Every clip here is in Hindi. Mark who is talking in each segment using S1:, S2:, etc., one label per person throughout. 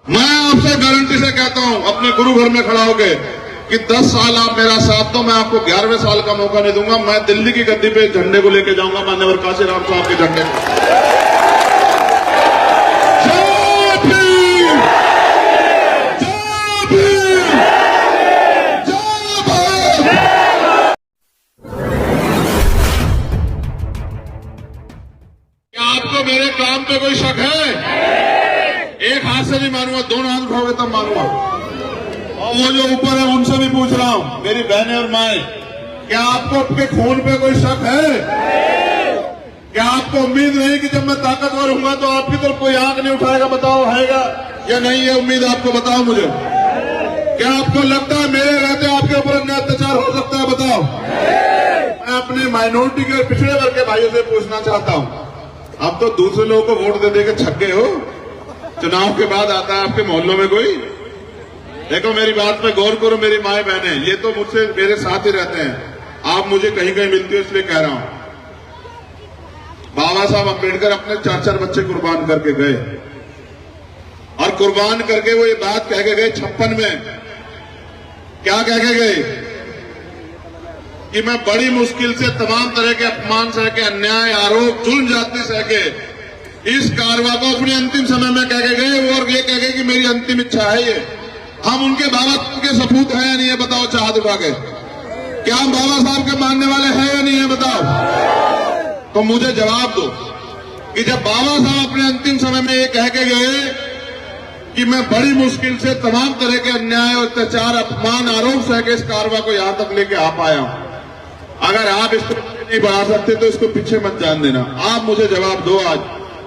S1: मैं आपसे गारंटी से कहता हूं अपने गुरु घर में खड़ा होकर कि 10 साल आप मेरा साथ दो, मैं आपको 11वें साल का मौका नहीं दूंगा। मैं दिल्ली की गद्दी पे झंडे को लेके जाऊंगा, मान्यवर काशीराम साहब के झंडे को। आपको मेरे काम पे कोई शक है? एक हाथ से नहीं मानूंगा, दोनों हाथ उठाओगे तब मानूंगा। और वो जो ऊपर है उनसे भी पूछ रहा हूं, मेरी बहनें और माएं, क्या आपको आपके खून पे कोई शक है? क्या आपको उम्मीद नहीं कि जब मैं ताकतवर हूंगा तो आपकी तरफ कोई आंख नहीं उठाएगा? बताओ, हैगा या नहीं है उम्मीद आपको? बताओ मुझे। क्या आपको लगता है मेरे रहते आपके ऊपर अन्याय अत्याचार हो सकता है? बताओ। मैं अपने माइनॉरिटी के पिछड़े वर्ग के भाइयों से पूछना चाहता हूं, अब तो दूसरे लोगों को वोट दे दे के छक गए हो, चुनाव के बाद आता है आपके मोहल्लों में कोई? देखो, मेरी बात पे गौर करो मेरी माए बहने, ये तो मुझसे मेरे साथ ही रहते हैं, आप मुझे कहीं कहीं मिलती हो इसलिए कह रहा हूं। बाबा साहब अम्बेडकर अपने 4 बच्चे कुर्बान करके गए, और कुर्बान करके वो ये बात कह के गए 56 में, क्या कह के गए? कि मैं बड़ी मुश्किल से तमाम तरह के अपमान सह के, अन्याय, आरोप, जुल्म जाति सह के इस कारवा को अपने अंतिम समय में कह के गए, और ये कह गए कि मेरी अंतिम इच्छा है ये। हम उनके बाबा के सपूत हैं या नहीं है? बताओ, चाहत उठा के। क्या हम बाबा साहब के मानने वाले हैं या नहीं है? बताओ। तो मुझे जवाब दो कि जब बाबा साहब अपने अंतिम समय में ये कह के गए कि मैं बड़ी मुश्किल से तमाम तरह के अन्याय, अत्याचार, अपमान, आरोप सह के इस कारवा को यहां तक लेके आ पाया हूं, अगर आप इसको नहीं बढ़ा सकते तो इसको पीछे मत जान देना। आप मुझे जवाब दो आज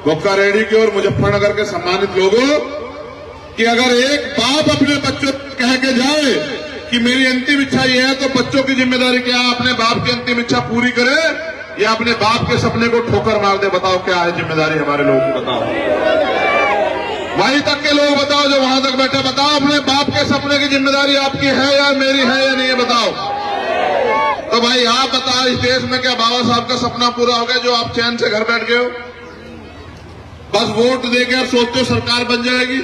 S1: बुक्का रेड्डी के और मुजफ्फरनगर के सम्मानित लोगों, कि अगर एक बाप अपने बच्चों कह के जाए कि मेरी अंतिम इच्छा ये है, तो बच्चों की जिम्मेदारी क्या है? अपने बाप की अंतिम इच्छा पूरी करे या अपने बाप के सपने को ठोकर मार दे? बताओ, क्या है जिम्मेदारी हमारे लोगों की? बताओ, वहीं तक के लोग बताओ जो वहां तक बैठे, बताओ अपने बाप के सपने की जिम्मेदारी आपकी है या मेरी है या नहीं है? बताओ। तो भाई आप बताओ, इस देश में क्या बाबा साहब का सपना पूरा हो गया जो आप चैन से घर बैठ गए हो? बस वोट देकर सोचते हो सरकार बन जाएगी,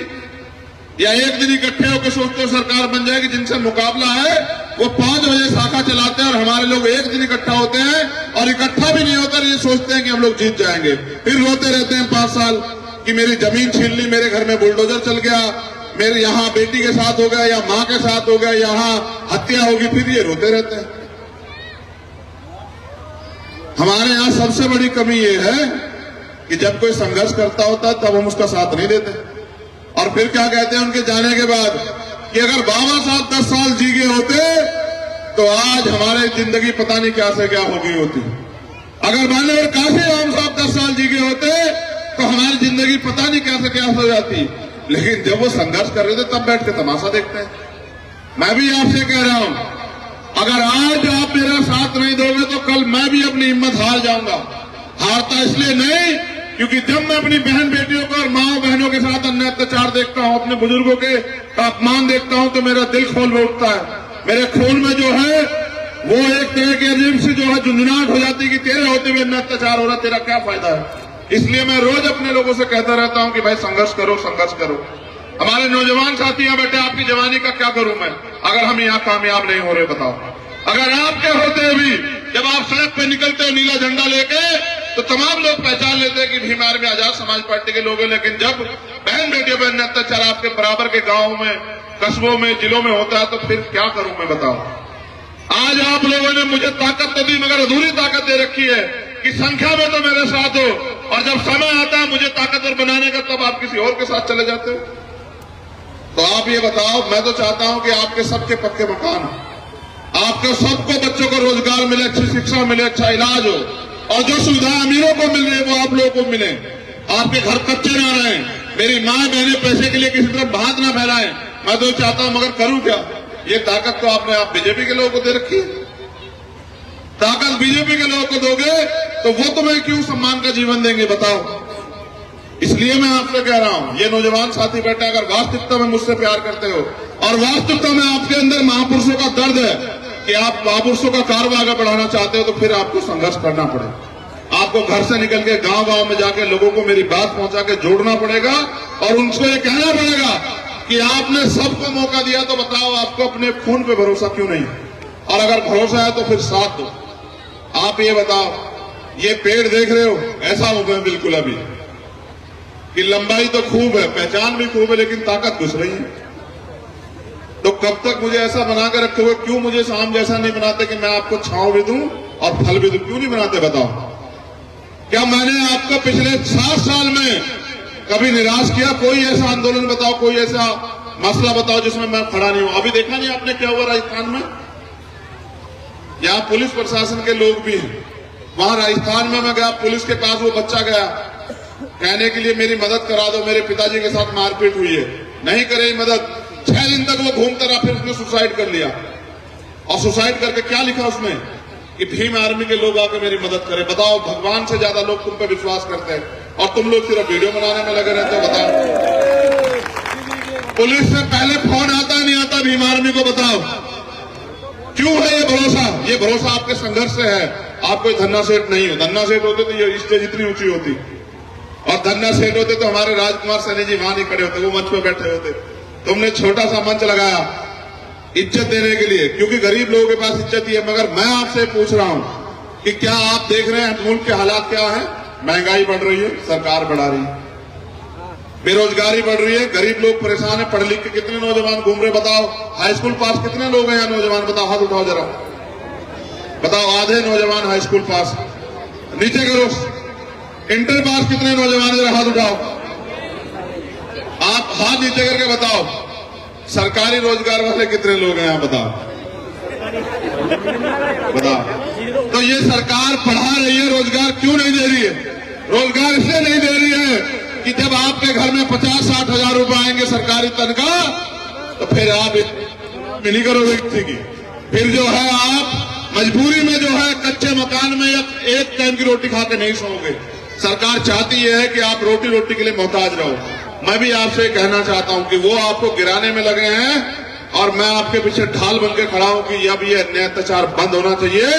S1: या एक दिन इकट्ठे होकर सोचते हो सरकार बन जाएगी? जिनसे मुकाबला है वो 5 बजे शाखा चलाते हैं, और हमारे लोग एक दिन इकट्ठा होते हैं, और इकट्ठा भी नहीं होकर ये सोचते हैं कि हम लोग जीत जाएंगे, फिर रोते रहते हैं 5 साल कि मेरी जमीन छीन ली, मेरे घर में बुलडोजर चल गया, मेरे यहाँ बेटी के साथ हो गया या माँ के साथ हो गया, यहाँ हत्या होगी, फिर ये रोते रहते हैं। हमारे यहाँ सबसे बड़ी कमी ये है कि जब कोई संघर्ष करता होता तब हम उसका साथ नहीं देते, और फिर क्या कहते हैं उनके जाने के बाद कि अगर बाबा साहब 10 साल जी गए होते तो आज हमारी जिंदगी पता नहीं क्या से क्या हो गई होती। अगर मान्यवर काशीराम साहब 10 साल जी गए होते तो हमारी जिंदगी पता नहीं क्या से क्या हो जाती। लेकिन जब वो संघर्ष कर रहे थे तब बैठ के तमाशा देखते हैं। मैं भी आपसे कह रहा हूं, अगर आज आप मेरा साथ नहीं दोगे तो कल मैं भी अपनी हिम्मत हार जाऊंगा। हारता इसलिए नहीं क्योंकि जब मैं अपनी बहन बेटियों को और माँ बहनों के साथ अन्याय अत्याचार देखता हूं, अपने बुजुर्गों के अपमान देखता हूं, तो मेरा दिल खोल उठता है। मेरे खून में जो है वो एक तरह की अजीब सी जो है झुंझुनाहट हो जाती है कि तेरे होते हुए अन्याय अत्याचार हो रहा, तेरा क्या फायदा है। इसलिए मैं रोज अपने लोगों से कहता रहता हूं कि भाई संघर्ष करो, संघर्ष करो। हमारे नौजवान साथी यहाँ बैठे, आपकी जवानी का क्या करूं मैं अगर हम यहाँ कामयाब नहीं हो रहे? बताओ। अगर आपके होते भी जब आप सड़क पे निकलते हो नीला झंडा लेके तो तमाम लोग पहचान लेते हैं कि भीम आर्मी आजाद समाज पार्टी के लोग हैं, लेकिन जब बहन बेटियों पर अन्याय अत्याचार आपके बराबर के गांवों में, कस्बों में, जिलों में होता है तो फिर क्या करूं मैं? बताओ। आज आप लोगों ने मुझे ताकत तो दी मगर अधूरी ताकत दे रखी है कि संख्या में तो मेरे साथ हो, और जब समय आता है मुझे ताकतवर बनाने का तब आप किसी और के साथ चले जाते हो। तो आप ये बताओ, मैं तो चाहता हूं कि आपके सबके पक्के मकान, आपके सबको बच्चों को रोजगार मिले, अच्छी शिक्षा मिले, अच्छा इलाज हो, और जो सुविधाएं अमीरों को मिल रही है वो आप लोगों को मिले। आपके घर कच्चे ना रहे, मेरी माँ बहनें पैसे के लिए किसी तरफ भात ना फैलाएं। मैं तो चाहता हूं मगर करूं क्या? ये ताकत तो आपने आप बीजेपी के लोगों को दे रखी है। ताकत बीजेपी के लोगों को दोगे तो वो तुम्हें क्यों सम्मान का जीवन देंगे? बताओ। इसलिए मैं आपसे कह रहा हूं, ये नौजवान साथी बैठे, अगर वास्तविकता में मुझसे प्यार करते हो और वास्तविकता में आपके अंदर महापुरुषों का दर्द है कि आप महापुरुषों का कारवा आगे बढ़ाना चाहते हो, तो फिर आपको संघर्ष करना पड़ेगा। आपको घर से निकल के गांव गांव में जाके लोगों को मेरी बात पहुंचा के जोड़ना पड़ेगा और उनको ये कहना पड़ेगा कि आपने सबको मौका दिया, तो बताओ आपको अपने खून पे भरोसा क्यों नहीं? और अगर भरोसा है तो फिर साथ दो। आप ये बताओ, ये पेड़ देख रहे हो, ऐसा हूं मैं बिल्कुल अभी कि लंबाई तो खूब है, पहचान भी खूब है, लेकिन ताकत घुस रही है। तो कब तक मुझे ऐसा बना कर रखे हुए? क्यों मुझे शाम जैसा नहीं बनाते कि मैं आपको छांव भी दूं और फल भी दूं? क्यों नहीं बनाते बताओ? क्या मैंने आपको पिछले 7 साल में कभी निराश किया? कोई ऐसा आंदोलन बताओ, कोई ऐसा मसला बताओ जिसमें मैं खड़ा नहीं हूं। अभी देखा नहीं आपने क्या हुआ राजस्थान में? यहां पुलिस प्रशासन के लोग भी हैं। वहां राजस्थान में मैं गया, पुलिस के पास वो बच्चा गया कहने के लिए मेरी मदद करा दो, मेरे पिताजी के साथ मारपीट हुई है। नहीं करे मदद, 6 दिन तक वो घूमता रहा, फिर उसने सुसाइड कर लिया। और सुसाइड करके क्या लिखा उसमें कि भीम आर्मी के लोग आकर मेरी मदद करें। बताओ, भगवान से ज्यादा लोग तुम पे विश्वास करते हैं और तुम लोग सिर्फ वीडियो बनाने में लगे रहते हो। बताओ, पुलिस से पहले फोन आता नहीं आता भीम आर्मी को? बताओ क्यों है ये भरोसा? ये भरोसा आपके संघर्ष से है। आप कोई धन्ना सेठ नहीं हो। धन्ना सेठ होते तो ये स्टेज इतनी ऊंची होती, और धन्ना सेठ होते तो हमारे राजकुमार सैनी जी वहां नहीं खड़े होते, वो मंच पे बैठे होते। तुमने छोटा सा मंच लगाया इज्जत देने के लिए, क्योंकि गरीब लोगों के पास इज्जत ही है। मगर मैं आपसे पूछ रहा हूं कि क्या आप देख रहे हैं मुल्क के हालात क्या है? महंगाई बढ़ रही है, सरकार बढ़ा रही है, बेरोजगारी बढ़ रही है, गरीब लोग परेशान है। पढ़ लिख के कितने नौजवान घूम रहे? बताओ, हाई स्कूल पास कितने लोग हैं यहाँ नौजवान? बताओ, हाथ उठाओ जरा, बताओ। आधे नौजवान हाई स्कूल पास। नीचे करो, इंटर पास कितने नौजवान? जरा हाथ उठाओ। आप हाथ नीचे करके बताओ, सरकारी रोजगार वाले कितने लोग हैं यहाँ? बताओ, बताओ। तो ये सरकार पढ़ा रही है, रोजगार क्यों नहीं दे रही है? रोजगार इसलिए नहीं दे रही है कि जब आपके घर में 50-60 हजार रुपए आएंगे सरकारी तनख्वाह, तो फिर आप नहीं करोगे किसी की। फिर जो है आप मजबूरी में जो है कच्चे मकान में एक टाइम की रोटी खा के नहीं सोओगे। सरकार चाहती है कि आप रोटी के लिए मोहताज रहो। मैं भी आपसे कहना चाहता हूं कि वो आपको गिराने में लगे हैं और मैं आपके पीछे ढाल बन के खड़ा हूं कि अब ये अन्याय अत्याचार बंद होना चाहिए,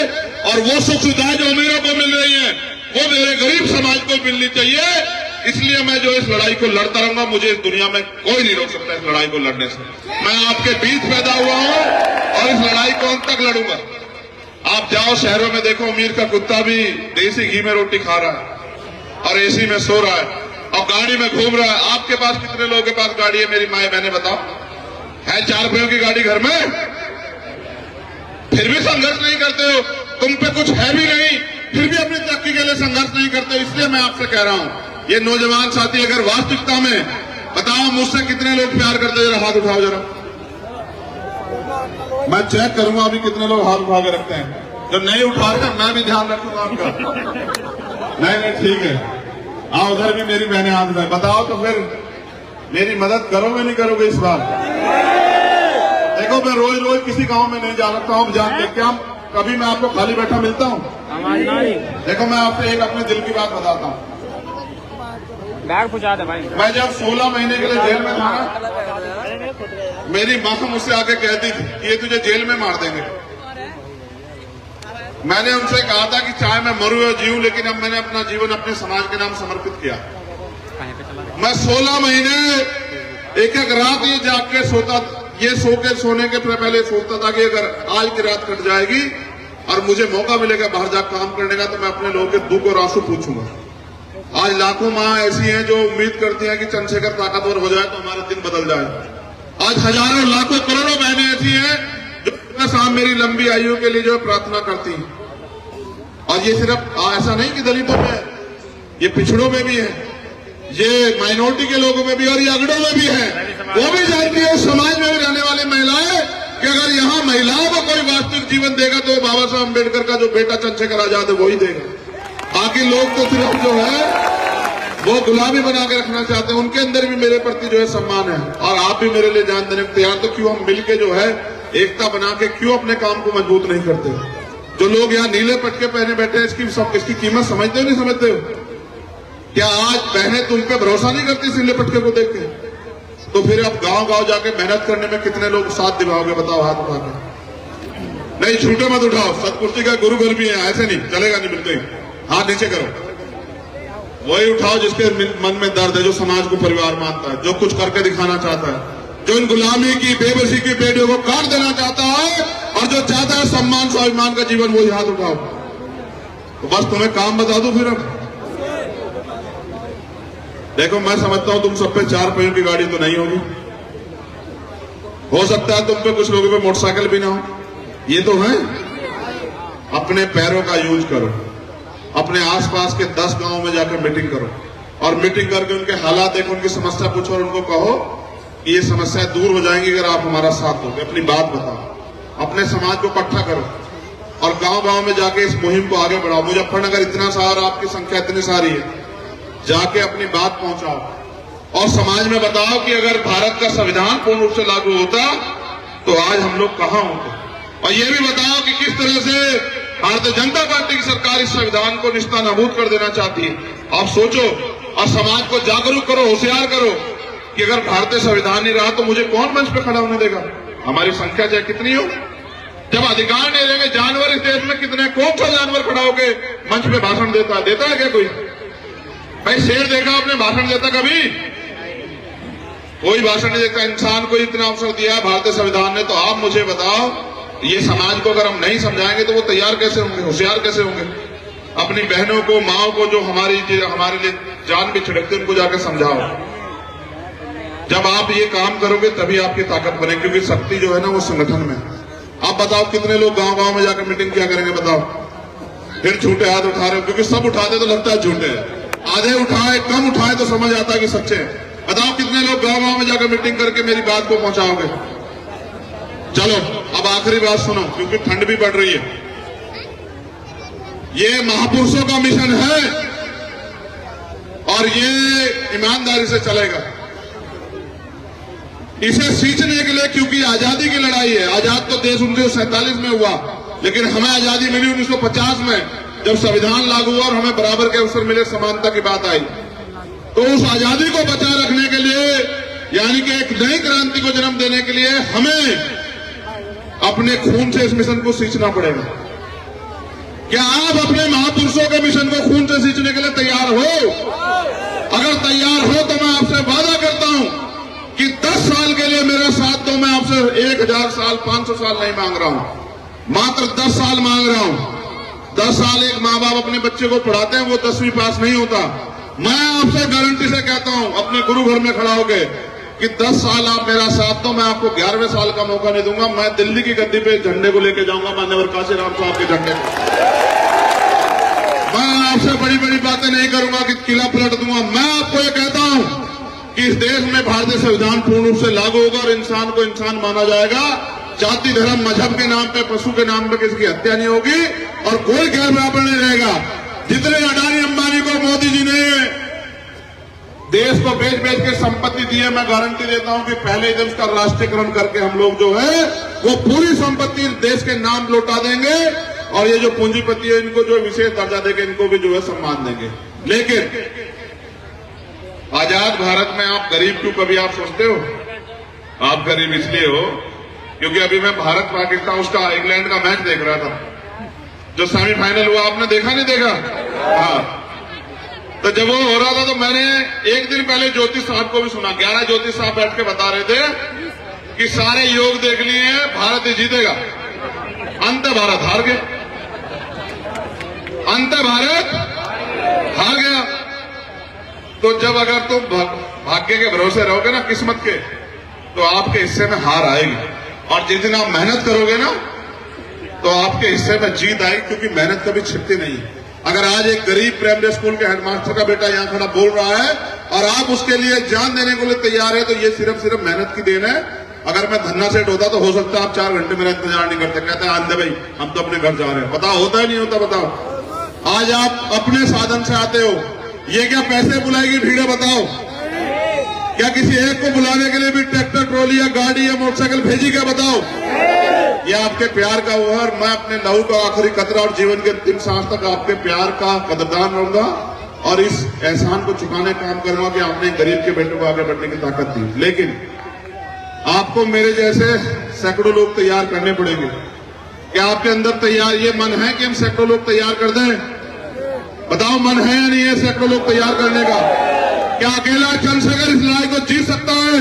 S1: और वो सुख सुविधाएं जो अमीरों को मिल रही है वो मेरे गरीब समाज को मिलनी चाहिए। इसलिए मैं जो इस लड़ाई को लड़ता रहूंगा। मुझे इस दुनिया में कोई नहीं रोक सकता इस लड़ाई को लड़ने से। मैं आपके बीच पैदा हुआ हूं और इस लड़ाई को अंत तक लड़ूंगा। आप जाओ शहरों में देखो, अमीर का कुत्ता भी देसी घी में रोटी खा रहा है और एसी में सो रहा है और गाड़ी में घूम रहा है। आपके पास कितने लोगों के पास गाड़ी है? मेरी माए बहने बताओ, है 4 पहियों की गाड़ी घर में? फिर भी संघर्ष नहीं करते हो। तुम पे कुछ है भी नहीं, फिर भी अपनी तरक्की के लिए संघर्ष नहीं करते हो। इसलिए मैं आपसे कह रहा हूं, ये नौजवान साथी अगर वास्तविकता में बताओ मुझसे कितने लोग प्यार करते, जरा हाथ उठाओ जरा, मैं चेक करूंगा अभी कितने लोग हाथ उठा के रखते हैं। जो नहीं उठा रहे मैं भी ध्यान रखूंगा आपका। नहीं, ठीक है। आओ, उधर भी मेरी बहनें हाथ उठाए। बताओ तो फिर मेरी मदद करोगे नहीं करोगे इस बार? देखो, मैं रोज रोज किसी गांव में नहीं जा सकता हूं, जान देख के कभी मैं आपको खाली बैठा मिलता हूं? देखो, मैं आपसे एक अपने दिल की बात बताता हूं।
S2: बैग पूछा था भाई।
S1: मैं जब 16 महीने के लिए जेल में था ना, मेरी माँ मुझसे आके कहती थी कि ये तुझे जेल में मार देंगे। मैंने उनसे कहा था कि चाहे मैं मरूं या जीऊं, लेकिन अब मैंने अपना जीवन अपने समाज के नाम समर्पित किया। मैं 16 महीने एक रात ये जाग के सोता, ये सोने के पहले सोचता था कि अगर आज की रात कट जाएगी और मुझे मौका मिलेगा बाहर जाकर काम करने का, तो मैं अपने लोगों के दुख और आंसू पूछूंगा। आज लाखों माँ ऐसी हैं जो उम्मीद करती हैं कि चंद्रशेखर ताकतवर हो जाए तो हमारा दिन बदल जाए। आज हजारों लाखों करोड़ों बहनें ऐसी हैं जो शाम मेरी लंबी आयु के लिए जो प्रार्थना करती हैं। और ये सिर्फ ऐसा नहीं कि दलितों में है, ये पिछड़ों में भी है, ये माइनॉरिटी के लोगों में भी, और ये अगड़ों में भी है। वो भी जानती है, समाज में भी रहने वाली महिलाएं, कि अगर यहाँ महिलाओं को कोई वास्तविक जीवन देगा तो बाबा साहब अम्बेडकर का जो बेटा चंद्रशेखर आजाद है वही देगा। बाकी लोग तो सिर्फ जो है वो गुलामी बना के रखना चाहते हैं। उनके अंदर भी मेरे प्रति जो है सम्मान है, और आप भी मेरे लिए जान देने को तैयार। तो क्यों हम मिलके जो है एकता बना के क्यों अपने काम को मजबूत नहीं करते? जो लोग यहाँ नीले पटके पहने बैठे हैं, इसकी कीमत समझते हो नहीं समझते हो? क्या आज बहनें तुम पे भरोसा नहीं करती नीले पटके को देख के? तो फिर आप गांव जाके मेहनत करने में कितने लोग साथ दिलाओगे? बताओ हाथ उठा के। नहीं, छूटे मत उठाओ, सतपुरुषी का गुरु घर भी है, ऐसे नहीं चलेगा, नहीं बिल्कुल। हाथ नीचे करो, वही उठाओ जिसके मन में दर्द है, जो समाज को परिवार मानता है, जो कुछ करके दिखाना चाहता है, जो इन गुलामी की बेबसी की बेटियों को काट देना चाहता है और जो चाहता है सम्मान स्वाभिमान का जीवन, वही हाथ उठाओ। तो बस तुम्हें काम बता दूं फिर अब। देखो मैं समझता हूं तुम सब पे 4 पहियों की गाड़ी तो नहीं होगी, हो सकता है तुम पे कुछ लोगों पे मोटरसाइकिल भी ना हो, ये तो है। अपने पैरों का यूज करो, अपने आसपास के 10 गांवों में जाकर मीटिंग करो और मीटिंग करके उनके हालात देखो, उनकी समस्या पूछो और उनको कहो कि ये समस्याएं दूर हो जाएंगी अगर आप हमारा साथ दोगे। अपनी बात बताओ, अपने समाज को इकट्ठा करो और गांव गांव में जाके इस मुहिम को आगे बढ़ाओ। मुजफ्फरनगर इतना सारा, आपकी संख्या इतनी सारी है, जाके अपनी बात पहुंचाओ और समाज में बताओ कि अगर भारत का संविधान पूर्ण रूप से लागू होता तो आज हम लोग कहां होते। और ये भी बताओ कि किस तरह से भारतीय जनता पार्टी की सरकार इस संविधान को निस्तानाबूद कर देना चाहती है। आप सोचो और समाज को जागरूक करो, होशियार करो कि अगर भारतीय संविधान नहीं रहा तो मुझे कौन मंच पे खड़ा होने देगा। हमारी संख्या चाहे कितनी हो, जब अधिकार नहीं रहेंगे, जानवर इस देश में कितने, कौन सा जानवर खड़ा होकर मंच पे भाषण देता है क्या कोई? भाई शेर देखा आपने भाषण देता कभी? कोई भाषण नहीं देता। इंसान को इतना अवसर दिया है भारतीय संविधान ने, तो आप मुझे बताओ ये समाज को अगर हम नहीं समझाएंगे तो वो तैयार कैसे होंगे, होशियार कैसे होंगे? अपनी बहनों को, माओ को जो हमारे लिए जान भी छिड़कते उनको जाकर समझाओ। जब आप ये काम करोगे तभी आपकी ताकत बने, क्योंकि शक्ति जो है ना वो संगठन में। आप बताओ कितने लोग गांव गांव में जाकर मीटिंग क्या करेंगे बताओ? फिर झूठे हाथ उठा रहे हो, क्योंकि सब उठाते तो लगता है झूठे, आधे उठाए कम उठाए तो समझ आता है कि सच्चे हैं। बताओ कितने लोग गांव गांव में जाकर मीटिंग करके मेरी बात को पहुंचाओगे? चलो अब आखिरी बात सुनो, क्योंकि ठंड भी बढ़ रही है। ये महापुरुषों का मिशन है और ये ईमानदारी से चलेगा। इसे सींचने के लिए, क्योंकि आजादी की लड़ाई है। आजाद तो देश 1947 में हुआ, लेकिन हमें आजादी मिली 1950 में, जब संविधान लागू हुआ और हमें बराबर के अवसर मिले, समानता की बात आई। तो उस आजादी को बचाए रखने के लिए, यानी कि एक नई क्रांति को जन्म देने के लिए हमें अपने खून से इस मिशन को सींचना पड़ेगा। क्या आप अपने महापुरुषों के मिशन को खून से सींचने के लिए तैयार हो? अगर तैयार हो तो मैं आपसे वादा करता हूं कि 10 साल के लिए मेरा साथ दो। मैं आपसे 1000 साल, 500 साल नहीं मांग रहा हूं, मात्र 10 साल मांग रहा हूं। 10 साल एक माँ बाप अपने बच्चे को पढ़ाते हैं, वो 10वीं पास नहीं होता। मैं आपसे गारंटी से कहता हूं, अपने गुरु घर में खड़ा होकर, कि 10 साल आप मेरा साथ दो, मैं आपको 11वें साल का मौका नहीं दूंगा। मैं दिल्ली की गद्दी पे झंडे को लेके जाऊंगा, मान्यवर काशीराम साहब के झंडे को। मैं आपसे बड़ी बड़ी बातें नहीं करूंगा कि किला पलट दूंगा। मैं आपको ये कहता हूं कि इस देश में भारतीय संविधान पूर्ण रूप से लागू होगा और इंसान को इंसान माना जाएगा। जाति, धर्म, मजहब के नाम पे, पशु के नाम पे किसी की हत्या नहीं होगी और कोई गैर बराबर नहीं रहेगा। जितने अडानी अंबानी को मोदी जी ने देश को बेच बेच के संपत्ति दी है, मैं गारंटी देता हूं कि पहले जब उसका राष्ट्रीयकरण करके हम लोग जो है वो पूरी संपत्ति देश के नाम लौटा देंगे और ये जो पूंजीपति है इनको जो विशेष दर्जा देंगे, इनको भी जो है सम्मान देंगे। लेकिन आजाद भारत में आप गरीब क्यों, कभी आप सोचते हो? आप गरीब इसलिए हो क्योंकि अभी मैं भारत पाकिस्तान उसका इंग्लैंड का मैच देख रहा था, जो सेमीफाइनल हुआ। आपने देखा नहीं देखा? हाँ, तो जब वो हो रहा था तो मैंने एक दिन पहले ज्योतिष साहब को भी सुना। 11 ज्योतिष साहब बैठ के बता रहे थे कि सारे योग देख लिए हैं, भारत ही जीतेगा। अंत भारत हार गया, अंत भारत हार गया। तो जब अगर तुम भाग्य के भरोसे रहोगे ना, किस्मत के, तो आपके हिस्से में हार आएगी और जिस दिन आप मेहनत करोगे ना तो आपके हिस्से में जीत आएगी, क्योंकि मेहनत कभी छिपती नहीं है। अगर आज एक गरीब प्राइमरी स्कूल के हेडमास्टर का बेटा यहां खड़ा बोल रहा है और आप उसके लिए जान देने को लिए तैयार है, तो ये सिर्फ मेहनत की देन है। अगर मैं धन्ना सेठ होता तो हो सकता है आप 4 घंटे मेरा इंतजार नहीं करते, कहते हैं आंदे भाई हम तो अपने घर जा रहे हैं। बताओ होता है नहीं होता? बताओ। आज आप अपने साधन से आते हो, ये क्या पैसे बुलाएगी भीड़? बताओ, क्या किसी एक को बुलाने के लिए भी ट्रैक्टर, ट्रॉली या गाड़ी या मोटरसाइकिल भेजी क्या? बताओ। ये आपके प्यार का वो है और मैं अपने लहू का आखिरी कतरा और जीवन के अंतिम सांस तक आपके प्यार का कदरदान रहूंगा और इस एहसान को चुकाने का काम करूंगा कि आपने गरीब के बेटे को आगे बढ़ने की ताकत दी। लेकिन आपको मेरे जैसे सैकड़ों लोग तैयार करने पड़ेंगे। क्या आपके अंदर तैयार ये मन है कि हम सैकड़ों लोग तैयार कर दें? बताओ, मन है या नहीं है सैकड़ों लोग तैयार करने का? क्या अकेला चंद्रशेखर इस लड़ाई को जीत सकता है?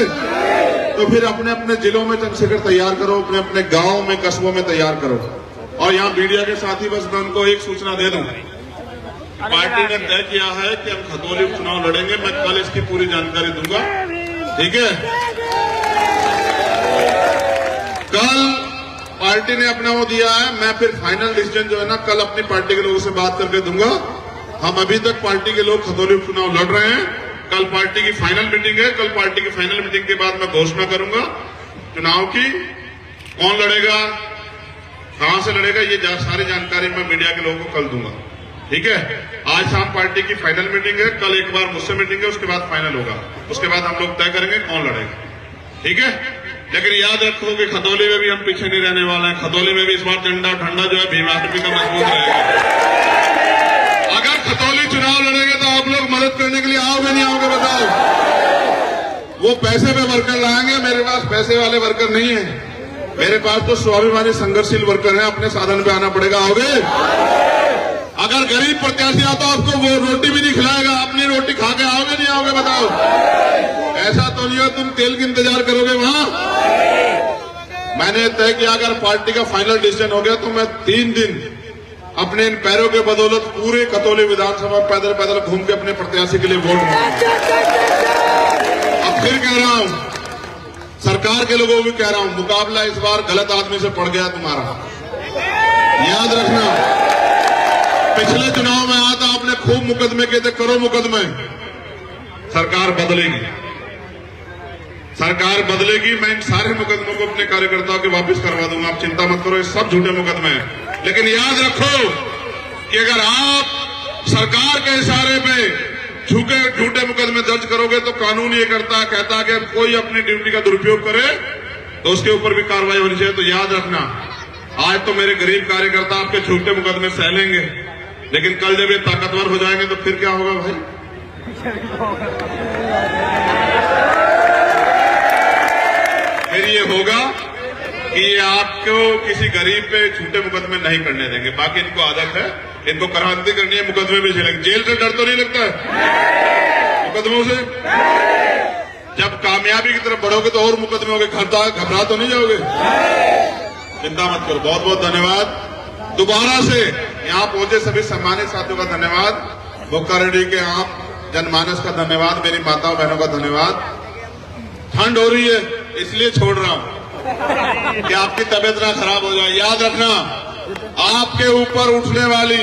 S1: तो फिर अपने अपने जिलों में चंद्रशेखर तैयार करो, अपने अपने गांव में कस्बों में तैयार करो। और यहाँ मीडिया के साथी बस मैं उनको एक सूचना दे दूं, पार्टी ने तय किया है कि हम खतौली उपचुनाव लड़ेंगे। मैं कल इसकी पूरी जानकारी दूंगा, ठीक है। कल पार्टी ने अपना वो दिया है, मैं फिर फाइनल डिसीजन जो है ना कल अपनी पार्टी के लोगों से बात करके दूंगा। हम अभी तक पार्टी के लोग खतौली उपचुनाव लड़ रहे हैं, कल पार्टी की फाइनल मीटिंग है। कल पार्टी की फाइनल मीटिंग के बाद मैं घोषणा करूंगा चुनाव की, कौन लड़ेगा, कहां से लड़ेगा, ये सारी जानकारी मैं मीडिया के लोगों को कल दूंगा, ठीक है। आज शाम पार्टी की फाइनल मीटिंग है, कल एक बार मुझसे मीटिंग है, उसके बाद फाइनल होगा, उसके बाद हम लोग तय करेंगे कौन लड़ेगा, ठीक है। लेकिन याद रखो कि खतौली में भी हम पीछे नहीं रहने वाले हैं। खतौली में भी इस बार झंडा ठंडा जो है भीमाष्टमी का मजबूत रहेगा। अगर खतौली चुनाव लड़ेंगे तो आप लोग मदद करने के लिए आओगे नहीं आओगे बताओ। वो पैसे पे वर्कर लाएंगे, मेरे पास पैसे वाले वर्कर नहीं है, मेरे पास तो स्वाभिमानी संघर्षशील वर्कर है, अपने साधन पे आना पड़ेगा। आओगे? अगर गरीब प्रत्याशी आता तो आपको वो रोटी भी नहीं खिलाएगा, अपनी रोटी खा के आओगे नहीं आओगे बताओ। ऐसा तो नहीं हो तुम तेल की इंतजार करोगे वहां। मैंने तय किया अगर पार्टी का फाइनल डिसीजन हो गया तो मैं 3 दिन अपने इन पैरों के बदौलत पूरे खतौली विधानसभा पैदल पैदल घूम के अपने प्रत्याशी के लिए वोट मांगूंगा। अब फिर कह रहा हूं, सरकार के लोगों को भी कह रहा हूं, मुकाबला इस बार गलत आदमी से पड़ गया तुम्हारा, याद रखना। पिछले चुनाव में आया था, आपने खूब मुकदमे किए थे, करो मुकदमे। सरकार बदलेगी, सरकार बदलेगी। मैं इन सारे मुकदमों को अपने कार्यकर्ताओं के वापस करवा दूंगा, आप चिंता मत करो, ये सब झूठे मुकदमे हैं। लेकिन याद रखो कि अगर आप सरकार के इशारे पे झूठे मुकदमे दर्ज करोगे तो कानून ये कहता है कि कोई अपनी ड्यूटी का दुरुपयोग करे तो उसके ऊपर भी कार्रवाई होनी चाहिए। तो याद रखना, आज तो मेरे गरीब कार्यकर्ता आपके झूठे मुकदमे सह लेंगे, लेकिन कल जब ये ताकतवर हो जाएंगे तो फिर क्या होगा भाई? फिर ये होगा कि ये आपको किसी गरीब पे झूठे मुकदमे नहीं करने देंगे। बाकी इनको आदत है, इनको क्रांति करनी है, मुकदमे भी झेलेंगे। जेल से डर तो नहीं लगता है मुकदमों से? जब कामयाबी की तरफ बढ़ोगे तो और मुकदमे होंगे, घबरा तो नहीं जाओगे? चिंता मत करो। बहुत बहुत धन्यवाद। दोबारा से यहाँ पहुंचे सभी सम्मानित साथियों का धन्यवाद, बुक्का रेड्डी के आप जनमानस का धन्यवाद, मेरी माताओं बहनों का धन्यवाद। ठंड हो रही है इसलिए छोड़ रहा हूं कि आपकी तबीयत ना खराब हो जाए। याद रखना, आपके ऊपर उठने वाली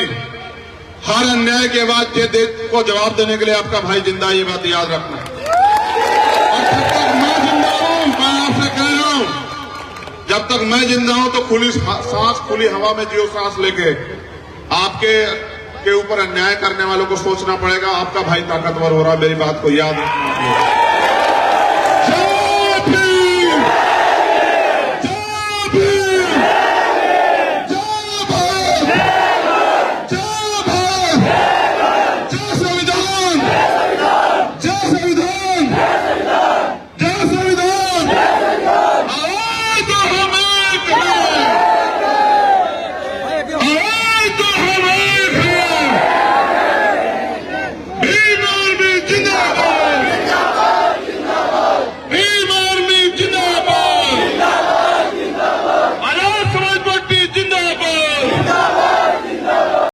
S1: हर अन्याय के बाद ये देश को जवाब देने के लिए आपका भाई जिंदा, ये बात याद रखना। और जब तक मैं जिंदा हूं, मैं आपसे कह रहा हूं, जब तक मैं जिंदा हूं तो खुली सांस, खुली हवा में जियो सांस लेके आपके ऊपर अन्याय करने वालों को सोचना पड़ेगा। आपका भाई ताकतवर हो रहा, मेरी बात को याद रखना।